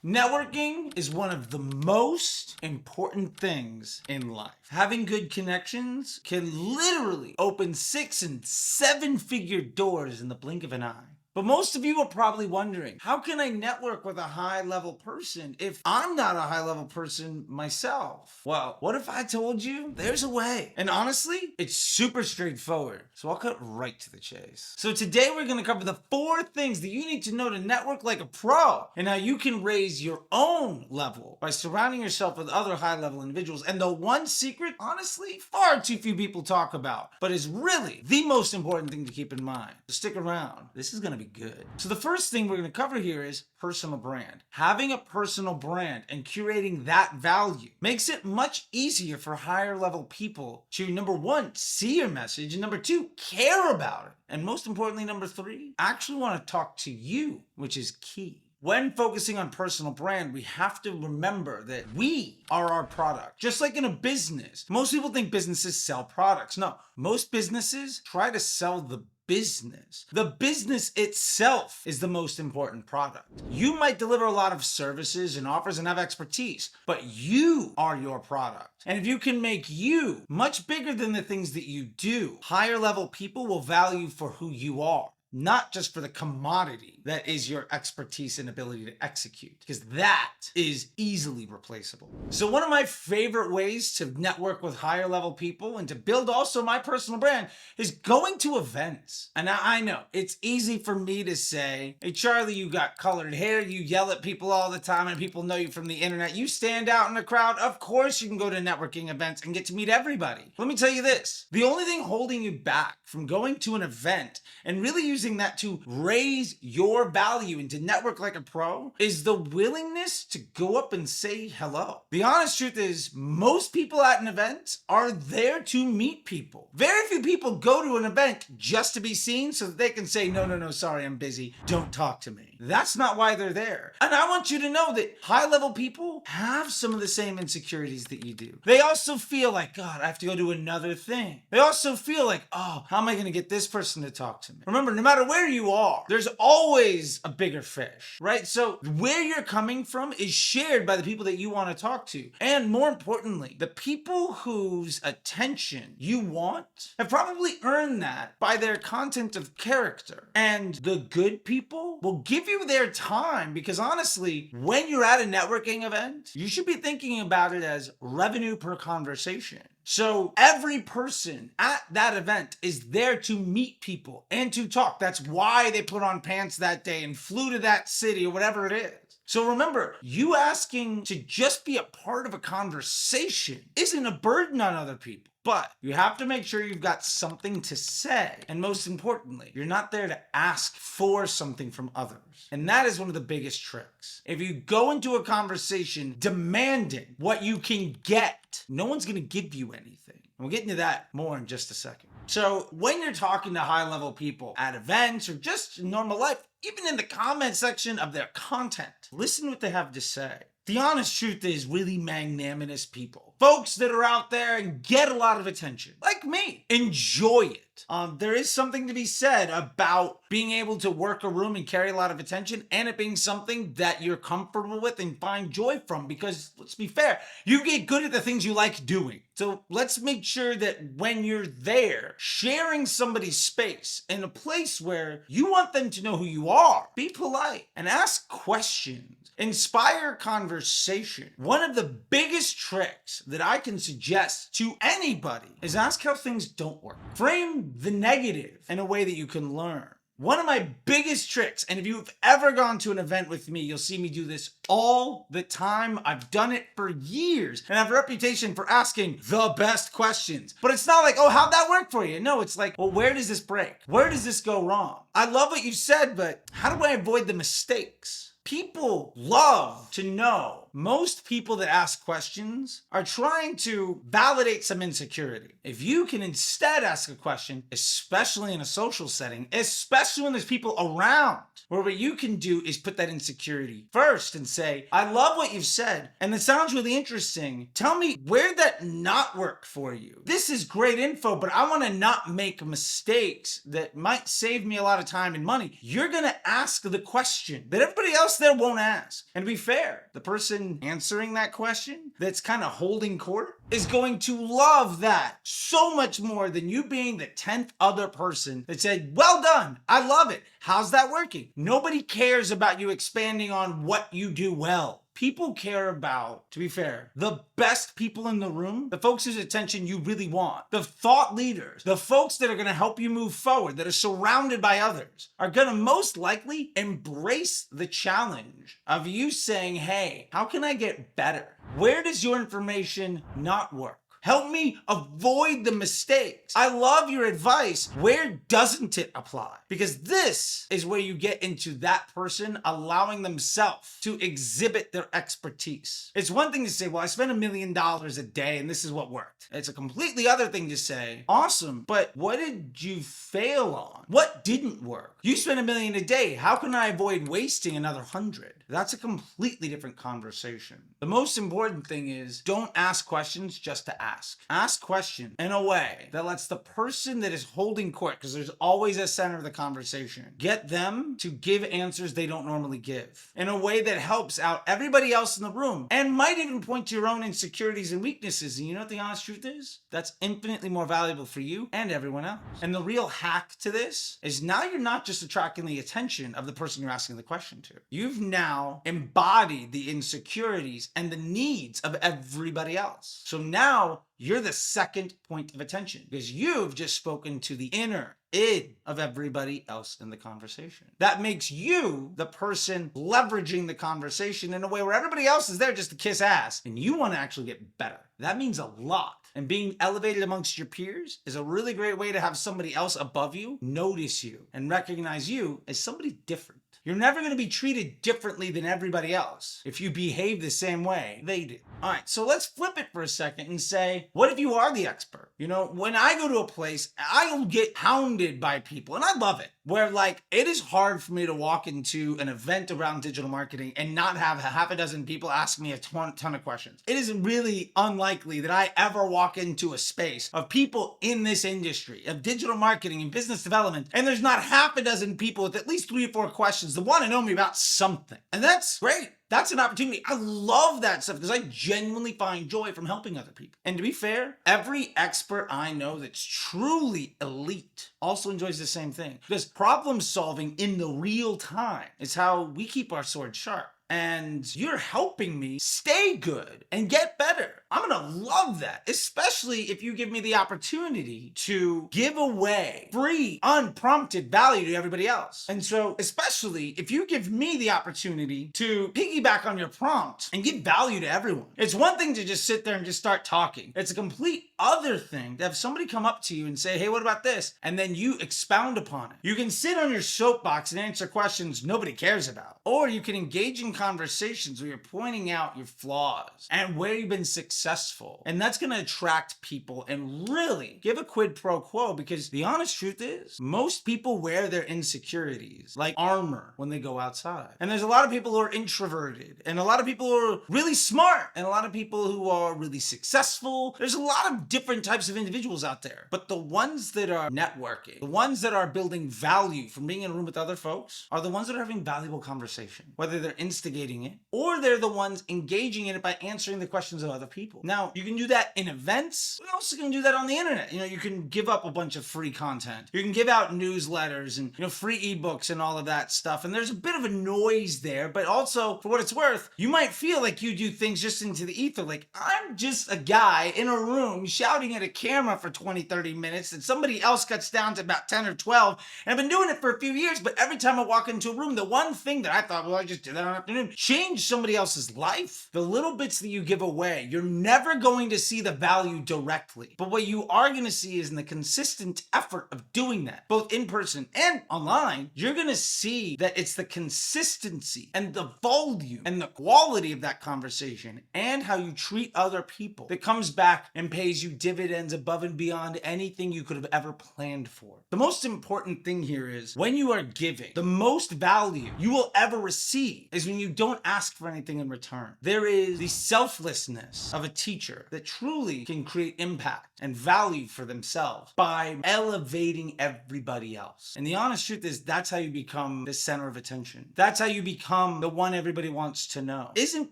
Networking is one of the most important things in life. Having good connections can literally open 6 and 7-figure doors in the blink of an eye. But most of you are probably wondering, how can I network with a high-level person if I'm not a high-level person myself? Well, what if I told you there's a way? And honestly, it's super straightforward. So I'll cut right to the chase. So today we're going to cover the 4 things that you need to know to network like a pro and how you can raise your own level by surrounding yourself with other high-level individuals. And the one secret, honestly, far too few people talk about, but is really the most important thing to keep in mind. So stick around. This is going to be good. So the first thing we're going to cover here is personal brand. Having a personal brand and curating that value makes it much easier for higher level people to, number 1, see your message, and number 2, care about it. And most importantly, number 3, actually want to talk to you, which is key. When focusing on personal brand, we have to remember that we are our product. Just like in a business, most people think businesses sell products. No, most businesses try to sell the business. The business itself is the most important product. You might deliver a lot of services and offers and have expertise, but you are your product. And if you can make you much bigger than the things that you do, higher level people will value you for who you are, not just for the commodity that is your expertise and ability to execute, because that is easily replaceable. So one of my favorite ways to network with higher level people and to build also my personal brand is going to events. And now I know it's easy for me to say, hey, Charlie, you got colored hair, you yell at people all the time and people know you from the internet, you stand out in a crowd, of course you can go to networking events and get to meet everybody. Let me tell you this, the only thing holding you back from going to an event and really using that to raise your value and to network like a pro is the willingness to go up and say hello. The honest truth is most people at an event are there to meet people. Very few people go to an event just to be seen so that they can say, no, sorry, I'm busy. Don't talk to me. That's not why they're there. And I want you to know that high level people have some of the same insecurities that you do. They also feel like, God, I have to go do another thing. They also feel like, oh, how am I going to get this person to talk to me? Remember, no matter where you are, there's always a bigger fish, right? So where you're coming from is shared by the people that you want to talk to. And more importantly, the people whose attention you want have probably earned that by their content of character. And the good people will give you their time because honestly, when you're at a networking event, you should be thinking about it as revenue per conversation. So every person at that event is there to meet people and to talk. That's why they put on pants that day and flew to that city or whatever it is. So remember, you asking to just be a part of a conversation isn't a burden on other people. But you have to make sure you've got something to say. And most importantly, you're not there to ask for something from others. And that is one of the biggest tricks. If you go into a conversation demanding what you can get, no one's going to give you anything. And we'll get into that more in just a second. So when you're talking to high-level people at events or just in normal life, even in the comment section of their content, listen to what they have to say. The honest truth is really magnanimous people. Folks that are out there and get a lot of attention, like me, enjoy it. There is something to be said about being able to work a room and carry a lot of attention and it being something that you're comfortable with and find joy from because, let's be fair, you get good at the things you like doing. So let's make sure that when you're there, sharing somebody's space in a place where you want them to know who you are, be polite and ask questions. Inspire conversation. One of the biggest tricks that I can suggest to anybody is ask how things don't work. Frame the negative in a way that you can learn. One of my biggest tricks, and if you've ever gone to an event with me, you'll see me do this all the time. I've done it for years and I have a reputation for asking the best questions. But it's not like, oh, how'd that work for you? No, it's like, well, where does this break? Where does this go wrong? I love what you said, but how do I avoid the mistakes? People love to know most people that ask questions are trying to validate some insecurity. If you can instead ask a question, especially in a social setting, especially when there's people around, where what you can do is put that insecurity first and say, I love what you've said, and it sounds really interesting. Tell me, where'd that not work for you? This is great info, but I want to not make mistakes that might save me a lot of time and money. You're going to ask the question that everybody else there won't ask. And to be fair, the person answering that question that's kind of holding court is going to love that so much more than you being the 10th other person that said, well done, I love it. How's that working? Nobody cares about you expanding on what you do well. People care about, to be fair, the best people in the room, the folks whose attention you really want, the thought leaders, the folks that are going to help you move forward, that are surrounded by others, are going to most likely embrace the challenge of you saying, hey, how can I get better? Where does your information not work? Help me avoid the mistakes. I love your advice. Where doesn't it apply? Because this is where you get into that person allowing themselves to exhibit their expertise. It's one thing to say, well, I spend $1 million a day and this is what worked. It's a completely other thing to say, awesome, but what did you fail on? What didn't work? You spend $1 million a day. How can I avoid wasting another 100? That's a completely different conversation. The most important thing is don't ask questions just to ask. Ask questions in a way that lets the person that is holding court, because there's always a center of the conversation, get them to give answers they don't normally give in a way that helps out everybody else in the room and might even point to your own insecurities and weaknesses. And you know what the honest truth is? That's infinitely more valuable for you and everyone else. And the real hack to this is now you're not just attracting the attention of the person you're asking the question to. You've now embodied the insecurities and the needs of everybody else. So now you're the second point of attention because you've just spoken to the inner id of everybody else in the conversation. That makes you the person leveraging the conversation in a way where everybody else is there just to kiss ass and you want to actually get better. That means a lot. And being elevated amongst your peers is a really great way to have somebody else above you notice you and recognize you as somebody different. You're never going to be treated differently than everybody else if you behave the same way they do. All right, so let's flip it for a second and say, what if you are the expert? You know, when I go to a place, I'll get hounded by people, and I love it, where like it is hard for me to walk into an event around digital marketing and not have half a dozen people ask me a ton of questions. It is really unlikely that I ever walk into a space of people in this industry of digital marketing and business development, and there's not half a dozen people with at least 3 or 4 questions that want to know me about something. And that's great. That's an opportunity. I love that stuff because I genuinely find joy from helping other people. And to be fair, every expert I know that's truly elite also enjoys the same thing. Because problem solving in the real time is how we keep our sword sharp. And you're helping me stay good and get better. I'm gonna love that, especially if you give me the opportunity to give away free, unprompted value to everybody else. And so, especially if you give me the opportunity to piggyback on your prompt and give value to everyone. It's one thing to just sit there and just start talking. It's a complete other thing to have somebody come up to you and say, hey, what about this? And then you expound upon it. You can sit on your soapbox and answer questions nobody cares about. Or you can engage in conversations where you're pointing out your flaws and where you've been successful. And that's going to attract people and really give a quid pro quo, because the honest truth is most people wear their insecurities like armor when they go outside. And there's a lot of people who are introverted and a lot of people who are really smart and a lot of people who are really successful. There's a lot of different types of individuals out there. But the ones that are networking, the ones that are building value from being in a room with other folks are the ones that are having valuable conversation, whether they're instigating it or they're the ones engaging in it by answering the questions of other people. Now, you can do that in events. You also can do that on the internet. You know, you can give up a bunch of free content. You can give out newsletters and, free ebooks and all of that stuff. And there's a bit of a noise there, but also for what it's worth, you might feel like you do things just into the ether. Like, I'm just a guy in a room shouting at a camera for 20, 30 minutes and somebody else cuts down to about 10 or 12. And I've been doing it for a few years, but every time I walk into a room, the one thing that I thought, well, I just did that on afternoon, change somebody else's life. The little bits that you give away, you're never going to see the value directly. But what you are going to see is in the consistent effort of doing that, both in person and online, you're going to see that it's the consistency and the volume and the quality of that conversation and how you treat other people that comes back and pays you dividends above and beyond anything you could have ever planned for. The most important thing here is when you are giving, the most value you will ever receive is when you don't ask for anything in return. There is the selflessness of a teacher that truly can create impact and value for themselves by elevating everybody else. And the honest truth is that's how you become the center of attention. That's how you become the one everybody wants to know. Isn't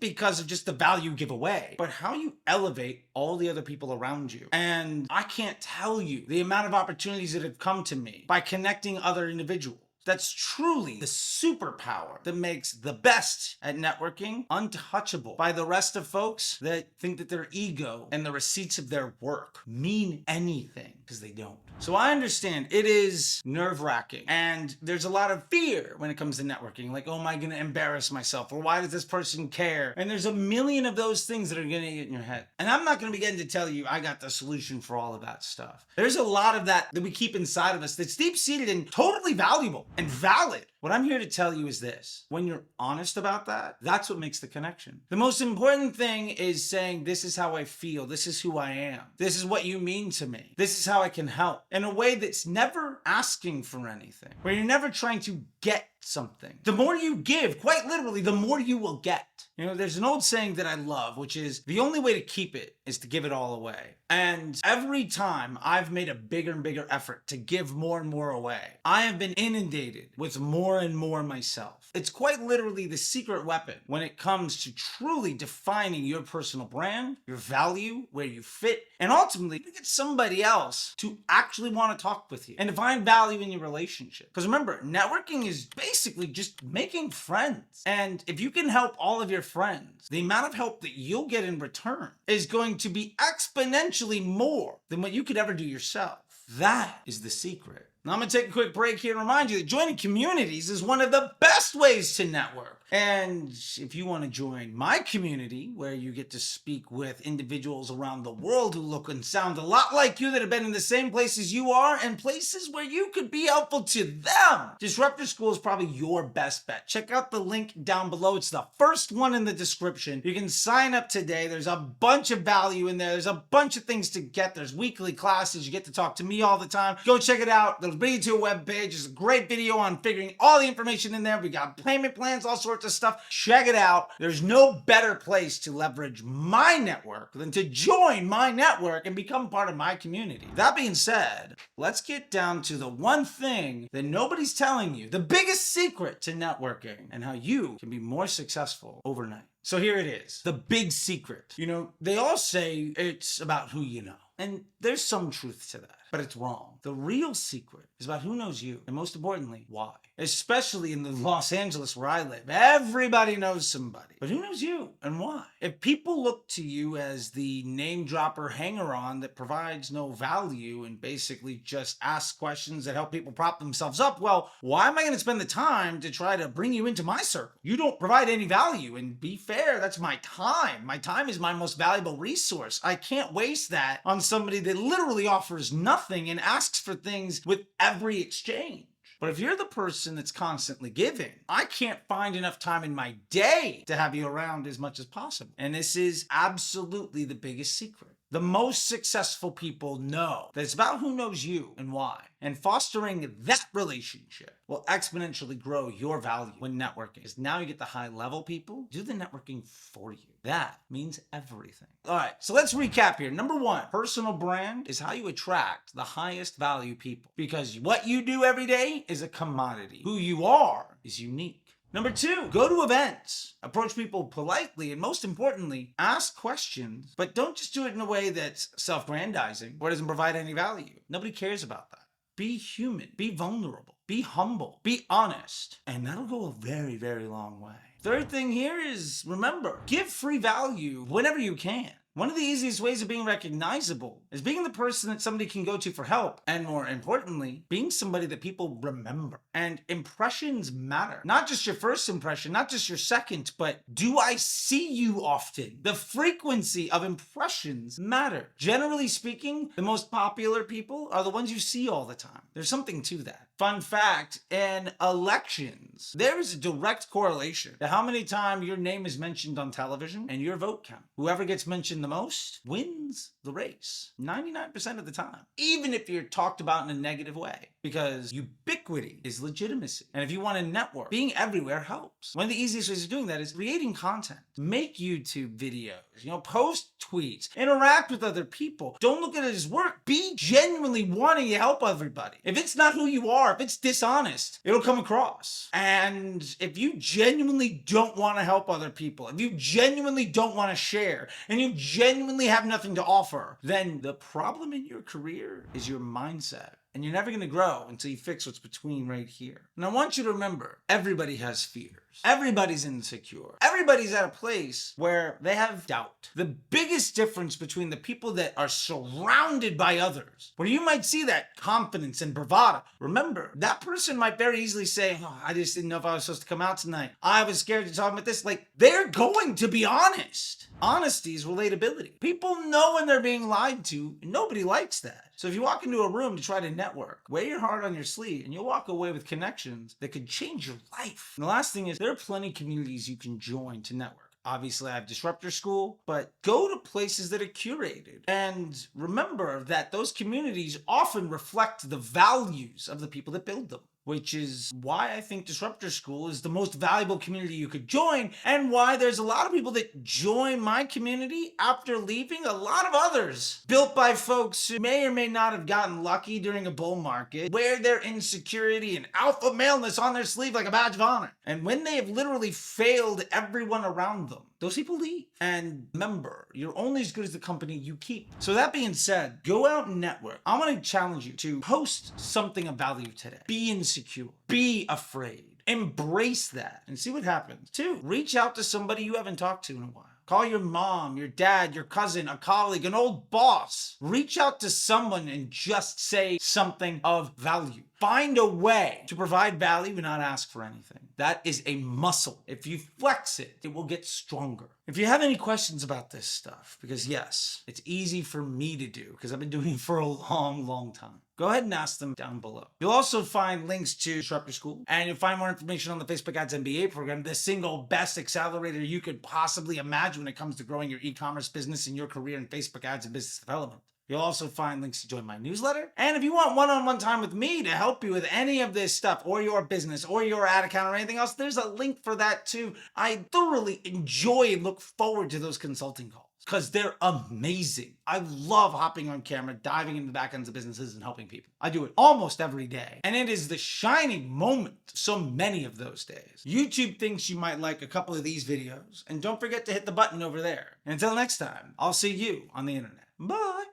because of just the value you give away, but how you elevate all the other people around you. And I can't tell you the amount of opportunities that have come to me by connecting other individuals. That's truly the superpower that makes the best at networking untouchable by the rest of folks that think that their ego and the receipts of their work mean anything, because they don't. So I understand it is nerve-wracking and there's a lot of fear when it comes to networking. Like, oh, am I going to embarrass myself? Or why does this person care? And there's a million of those things that are going to get in your head. And I'm not going to begin to tell you I got the solution for all of that stuff. There's a lot of that we keep inside of us that's deep-seated and totally valuable and valid. What I'm here to tell you is this: when you're honest about that, that's what makes the connection. The most important thing is saying, this is how I feel. This is who I am. This is what you mean to me. This is how I can help, in a way that's never asking for anything, where you're never trying to get something. The more you give, quite literally, the more you will get. You know, there's an old saying that I love, which is the only way to keep it is to give it all away. And every time I've made a bigger and bigger effort to give more and more away, I have been inundated with more and more myself. It's quite literally the secret weapon when it comes to truly defining your personal brand, your value, where you fit, and ultimately to get somebody else to actually want to talk with you and to find value in your relationship. Because remember, networking is basically just making friends. And if you can help all of your friends, the amount of help that you'll get in return is going to be exponentially more than what you could ever do yourself. That is the secret. Now I'm going to take a quick break here and remind you that joining communities is one of the best ways to network. And if you want to join my community, where you get to speak with individuals around the world who look and sound a lot like you, that have been in the same places you are and places where you could be helpful to them, Disruptor School is probably your best bet. Check out the link down below. It's the first one in the description. You can sign up today. There's a bunch of value in there. There's a bunch of things to get. There's weekly classes. You get to talk to me all the time. Go check it out. It'll bring you to a web page. There's a great video on figuring all the information in there. We got payment plans, all sorts of stuff. Check it out. There's no better place to leverage my network than to join my network and become part of my community. That being said, let's get down to the one thing that nobody's telling you, the biggest secret to networking, and how you can be more successful overnight. So here it is, the big secret. You know, they all say it's about who you know. And there's some truth to that, but it's wrong. The real secret is about who knows you, and most importantly, why. Especially in the Los Angeles where I live, everybody knows somebody. But who knows you and why? If people look to you as the name dropper hanger-on that provides no value and basically just asks questions that help people prop themselves up, well, why am I going to spend the time to try to bring you into my circle? You don't provide any value, and be fair, that's my time. My time is my most valuable resource. I can't waste that on somebody that literally offers nothing and asks for things with every exchange. But if you're the person that's constantly giving, I can't find enough time in my day to have you around as much as possible. And this is absolutely the biggest secret. The most successful people know that it's about who knows you and why. And fostering that relationship will exponentially grow your value when networking. Because now you get the high level people do the networking for you. That means everything. All right, so let's recap here. Number one, personal brand is how you attract the highest value people. Because what you do every day is a commodity. Who you are is unique. Number two, go to events. Approach people politely, and most importantly, ask questions, but don't just do it in a way that's self-grandizing or doesn't provide any value. Nobody cares about that. Be human, be vulnerable, be humble, be honest, and that'll go a very, very long way. Third thing here is, remember, give free value whenever you can. One of the easiest ways of being recognizable is being the person that somebody can go to for help, and more importantly, being somebody that people remember. And impressions matter. Not just your first impression, not just your second, but do I see you often? The frequency of impressions matter. Generally speaking, the most popular people are the ones you see all the time. There's something to that. Fun fact, in elections, there is a direct correlation to how many times your name is mentioned on television and your vote count. Whoever gets mentioned the most wins the race 99% of the time, even if you're talked about in a negative way, because ubiquity is legitimacy. And if you want to network, being everywhere helps. One of the easiest ways of doing that is creating content. Make YouTube videos, post tweets, interact with other people. Don't look at it as work. Be genuinely wanting to help everybody. If it's not who you are, if it's dishonest, it'll come across. And if you genuinely don't want to help other people, if you genuinely don't want to share, and you genuinely have nothing to offer, then the problem in your career is your mindset. And you're never going to grow until you fix what's between right here. And I want you to remember, everybody has fears. Everybody's insecure. Everybody's at a place where they have doubt. The biggest difference between the people that are surrounded by others, where you might see that confidence and bravado, remember, that person might very easily say, I just didn't know if I was supposed to come out tonight. I was scared to talk about this. They're going to be honest. Honesty is relatability. People know when they're being lied to, and nobody likes that. So if you walk into a room to try to network, wear your heart on your sleeve, and you'll walk away with connections that could change your life. And the last thing is, there are plenty of communities you can join to network. Obviously, I have Disruptor School, but go to places that are curated. And remember that those communities often reflect the values of the people that build them, which is why I think Disruptor School is the most valuable community you could join, and why there's a lot of people that join my community after leaving a lot of others, built by folks who may or may not have gotten lucky during a bull market, wear their insecurity and alpha maleness on their sleeve like a badge of honor. And when they have literally failed everyone around them, those people leave. And remember, you're only as good as the company you keep. So that being said, go out and network. I want to challenge you to post something of value today. Be insecure. Be afraid. Embrace that and see what happens. 2, reach out to somebody you haven't talked to in a while. Call your mom, your dad, your cousin, a colleague, an old boss. Reach out to someone and just say something of value. Find a way to provide value and not ask for anything. That is a muscle. If you flex it, it will get stronger. If you have any questions about this stuff, because yes, it's easy for me to do because I've been doing it for a long, long time, go ahead and ask them down below. You'll also find links to Disruptor School, and you'll find more information on the Facebook Ads MBA program, the single best accelerator you could possibly imagine when it comes to growing your e-commerce business and your career in Facebook Ads and business development. You'll also find links to join my newsletter. And if you want one-on-one time with me to help you with any of this stuff, or your business, or your ad account, or anything else, there's a link for that too. I thoroughly enjoy and look forward to those consulting calls because they're amazing. I love hopping on camera, diving into the back ends of businesses and helping people. I do it almost every day. And it is the shining moment so many of those days. YouTube thinks you might like a couple of these videos. And don't forget to hit the button over there. And until next time, I'll see you on the internet. Bye.